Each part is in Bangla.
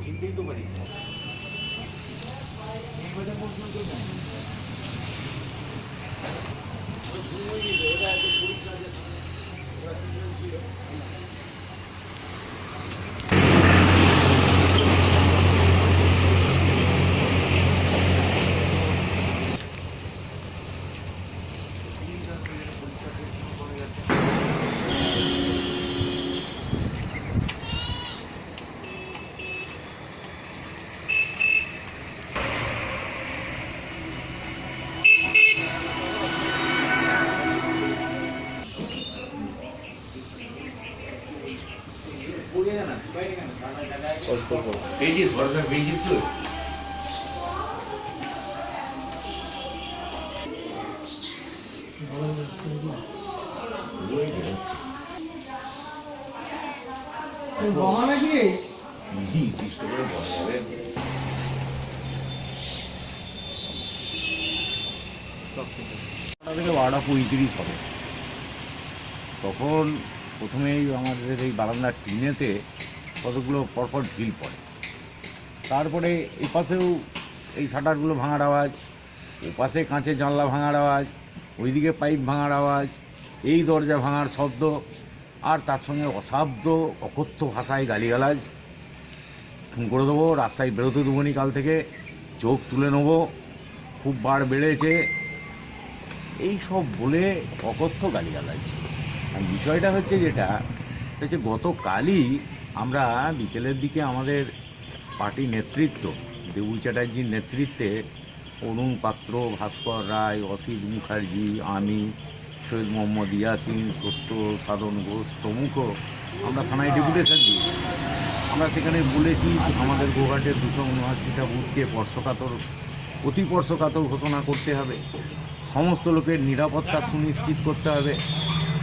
চিনতেই তো পারি पेजिस वर्षा पेजिस तो গহনা কি চেষ্টা করে বলা যাবে থেকে 12:35 হবে। তখন প্রথমেই আমাদের এই বারান্দার টিনেতে কতগুলো পরপর ঢিল পড়ে, তারপরে এই পাশেও এই শাটারগুলো ভাঙার আওয়াজ, ওপাশে কাঁচের জানলা ভাঙার আওয়াজ, ওইদিকে পাইপ ভাঙার আওয়াজ, এই দরজা ভাঙার শব্দ, আর তার সঙ্গে অশাব্দ অকথ্য ভাষায় গালিগালাজ। ফোন করে দেবো, রাস্তায় বেরোতে দেবো নি, কাল থেকে চোখ তুলে নেবো, খুব বার বেড়েছে, এই সব বলে অকথ্য গালিগালাজ। আর বিষয়টা হচ্ছে যেটা হচ্ছে গতকালই আমরা বিকেলের দিকে আমাদের পার্টি নেতৃত্ব দেবু চ্যাটার্জির নেতৃত্বে অরুণ পাত্র, ভাস্কর রায়, অসিত মুখার্জি, আমি, সৈয়দ মোহাম্মদ ইয়াসিন, সত্য সাধন ঘোষ প্রমুখ আমরা থানায় ডেপুটেশন দিয়েছি। আমরা সেখানে বলেছি আমাদের গোঘাটের 279টা বুথকে অতি স্পর্শকাতর ঘোষণা করতে হবে, সমস্ত লোকের নিরাপত্তা সুনিশ্চিত করতে হবে,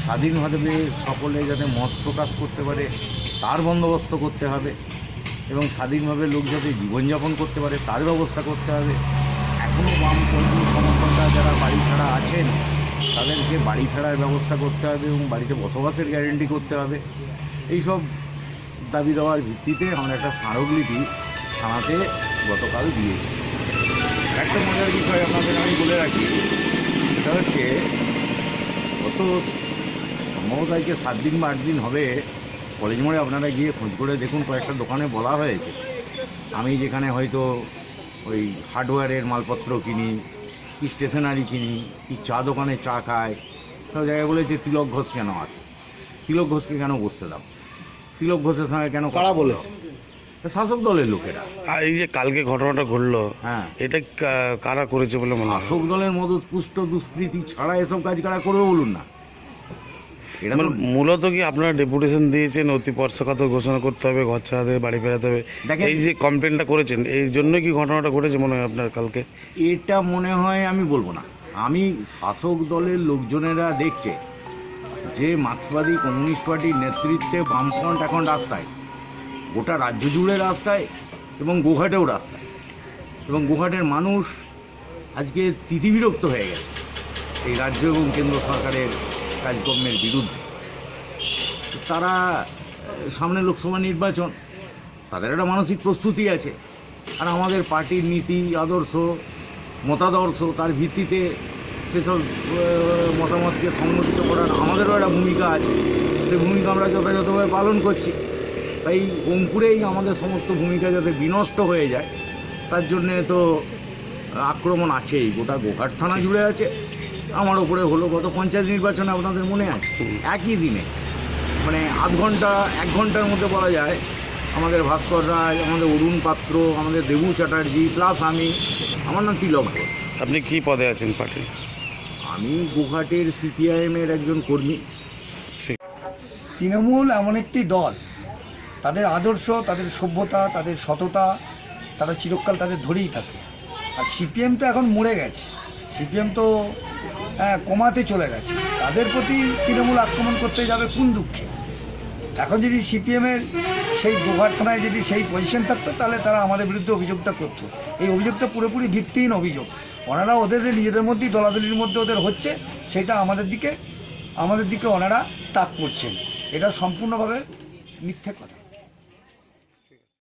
স্বাধীনভাবে সকলে যাতে মত প্রকাশ করতে পারে তার বন্দোবস্ত করতে হবে, এবং স্বাধীনভাবে লোক যাতে জীবনযাপন করতে পারে তার ব্যবস্থা করতে হবে। এখনও বামপন্থী সমর্থকরা যারা বাড়ি ছাড়া আছেন তাদেরকে বাড়ি ফেরার ব্যবস্থা করতে হবে এবং বাড়িতে বসবাসের গ্যারেন্টি করতে হবে। এইসব দাবি দেওয়ার ভিত্তিতে আমরা একটা স্মারকলিপি থানাতে গতকাল দিয়েছি। একটা মজার বিষয় আপনাদের আমি বলে রাখি, সেটা হচ্ছে গত মমতাকে 7 দিন বা 8 দিন হবে কলেজ মোড়ে আপনারা গিয়ে খোঁজ করে দেখুন, কয়েকটা দোকানে বলা হয়েছে আমি যেখানে হয়তো ওই হার্ডওয়্যারের মালপত্র কিনি, কি স্টেশনারি কিনি, কি চা দোকানে চা খায়, সব জায়গায় বলেছে তিলক ঘোষ কেন আসে, তিলক ঘোষকে কেন বসতে দাও, তিলক ঘোষের সঙ্গে কেন কারা বলেছে? শাসক দলের লোকেরা। আর এই যে কালকে ঘটনাটা ঘটলো, হ্যাঁ, এটা কারা করেছে বলে মনে হয়? শাসক দলের মদত পুষ্ট দুষ্কৃতি ছাড়া এসব কাজ কারা করবে বলুন না? এটা মূলত কি আপনারা ডেপুটেশন দিয়েছেন অতি স্পর্শকাতর ঘোষণা করতে হবে, ঘর ছাড়াদের বাড়ি ফেরাতে হবে, এই যে কমপ্লেনটা করেছেন এই জন্য কি ঘটনাটা ঘটেছে মনে হয় আপনার কালকে? এটা মনে হয় আমি বলবো না, আমি শাসক দলের লোকজনেরা দেখছে যে মার্ক্সবাদী কমিউনিস্ট পার্টির নেতৃত্বে বামফ্রন্ট এখন রাস্তায়, গোটা রাজ্য জুড়ে রাস্তায় এবং গোঘাটেও রাস্তায়, এবং গোঘাটের মানুষ আজকে তিথিবিরক্ত হয়ে গেছে এই রাজ্য এবং কেন্দ্র সরকারের কাজকর্মের বিরুদ্ধে। তারা সামনে লোকসভা নির্বাচন, তাদের একটা মানসিক প্রস্তুতি আছে, আর আমাদের পার্টির নীতি আদর্শ মতাদর্শ তার ভিত্তিতে সেসব মতামতকে সংগঠিত করার আমাদেরও একটা ভূমিকা আছে, সেই ভূমিকা আমরা যথাযথভাবে পালন করছি। তাই অঙ্কুরেই আমাদের সমস্ত ভূমিকা যাতে বিনষ্ট হয়ে যায় তার জন্যে তো আক্রমণ আছেই, গোটা গোঘাট থানা জুড়ে আছে। আমার ওপরে হলো গত পঞ্চায়েত নির্বাচনে, আপনাদের মনে আছে, একই দিনে মানে 1 ঘন্টার মধ্যে বলা যায় আমাদের ভাস্কর রায়, আমাদের অরুণ পাত্র, আমাদের দেবু চ্যাটার্জি প্লাস আমি, আমার নাম তিলক ঘোষ। আপনি কি পদে আছেন পার্টি? আমি গোঘাটের সিপিআইএমের একজন কর্মী। তৃণমূল এমন একটি দল, তাদের আদর্শ, তাদের সভ্যতা, তাদের সততা, তারা চিরকাল তাদের ধরেই থাকে। আর সিপিএম তো এখন মরে গেছে, সিপিএম তো কমাতে চলে গেছে, তাদের প্রতি তৃণমূল আক্রমণ করতে যাবে কোন দুঃখে? এখন যদি সিপিএমের সেই গোঘাট থানায় যদি সেই পজিশন থাকতো তাহলে তারা আমাদের বিরুদ্ধে অভিযোগটা করতো। এই অভিযোগটা পুরোপুরি ভিত্তিহীন অভিযোগ। ওনারা ওদের নিজেদের মধ্যেই দলাদলির মধ্যে ওদের হচ্ছে, সেটা আমাদের দিকে ওনারা তাক করছেন। এটা সম্পূর্ণভাবে মিথ্যে কথা।